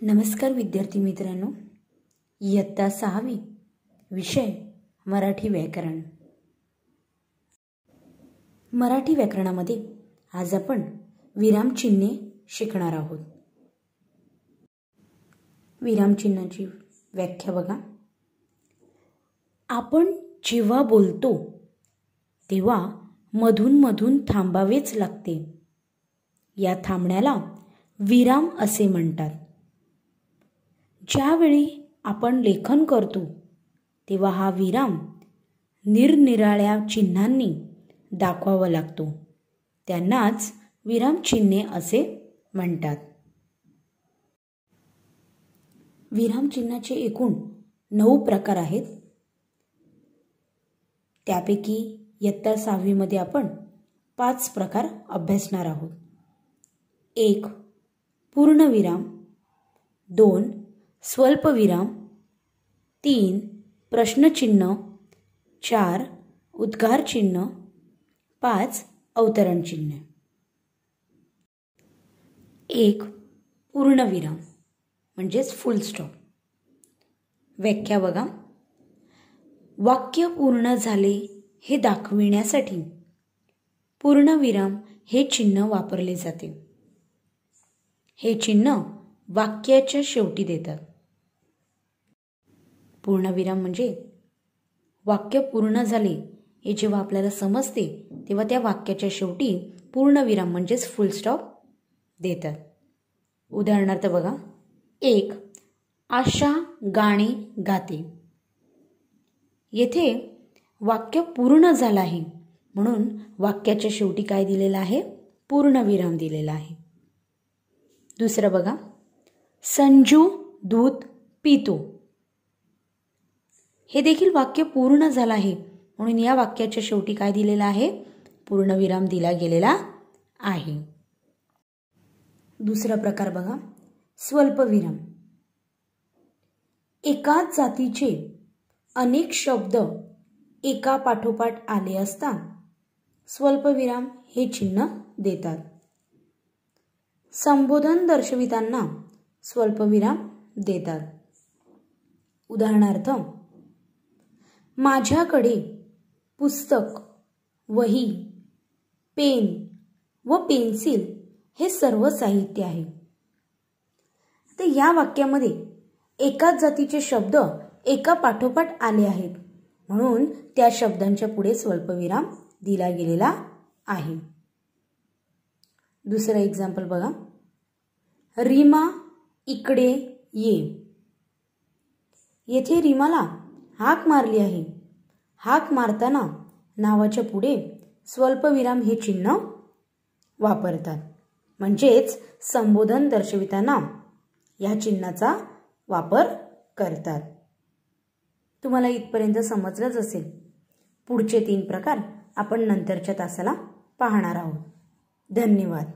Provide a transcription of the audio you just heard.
नमस्कार विद्यार्थी मित्रांनो, इयत्ता 6वी विषय मराठी व्याकरण. मराठी व्याकरणामध्ये आज आपण विरामचिन्हे शिकणार आहोत. विरामचिन्हाची व्याख्या बघा. आपण जेव्हा बोलतो तेव्हा मधून मधून थांबावेच लागते. या थांबण्याला विराम असे म्हणतात. ज्यावेळी आपण लेखन करतो तेव्हा हा विराम निरनिराळ्या चिन्हांनी दाखवावा लागतो. त्यांनाच विरामचिन्हे असे म्हणतात. विरामचिन्हाचे एकूण 9 प्रकार आहेत. त्यापैकी इयत्ता 6वी मध्ये आपण 5 प्रकार अभ्यासणार आहोत. 1. पूर्णविराम, 2. स्वल्पविराम, 3. प्रश्नचिन्ह, 4. उद्गार चिन्ह, 5. अवतरण चिन्ह. 1. पूर्णविराम म्हणजेच फुल स्टॉप. व्याख्या बघा. वाक्य पूर्ण झाले हे दाखविण्यासाठी पूर्णविराम हे चिन्ह वापरले जाते. हे चिन्ह वाक्याच्या शेवटी देतात. पूर्णविराम म्हणजे वाक्य पूर्ण झाले हे जेव्हा आपल्याला समजते तेव्हा त्या वाक्याच्या शेवटी पूर्णविराम म्हणजेच फुल स्टॉप देतात. उदाहरणार्थ बघा. 1. आशा गाणे गाते. येथे वाक्य पूर्ण झालं आहे म्हणून वाक्याच्या शेवटी काय दिलेलं आहे? पूर्णविराम दिलेला आहे. दुसरं बघा. संजू दूध पितो. हे देखील वाक्य पूर्ण झालं आहे म्हणून या वाक्याच्या शेवटी काय दिलेला आहे? पूर्णविराम दिला गेलेला आहे. दुसरा प्रकार बघा. स्वल्पविराम. एकाच जातीचे अनेक शब्द एका पाठोपाठ आले असता स्वल्पविराम हे चिन्ह देतात. संबोधन दर्शविताना स्वल्पविराम देतात. उदाहरणार्थ, माझ्याकडे पुस्तक, वही, पेन व पेन्सिल हे सर्व साहित्य आहे. तर या वाक्यामध्ये एकाच जातीचे शब्द एका पाठोपाठ आले आहेत म्हणून त्या शब्दांच्या पुढे स्वल्पविराम दिला गेलेला आहे. दुसरं एक्झाम्पल बघा. रीमा इकडे ये. येथे रीमाला हाक मारली आहे. हाक मारताना नावाच्या पुढे स्वल्पविराम हे चिन्ह वापरतात. म्हणजेच संबोधन दर्शविताना या चिन्हाचा वापर करतात. तुम्हाला इथपर्यंत समजलंच असेल. पुढचे 3 प्रकार आपण नंतरच्या तासाला पाहणार आहोत. धन्यवाद.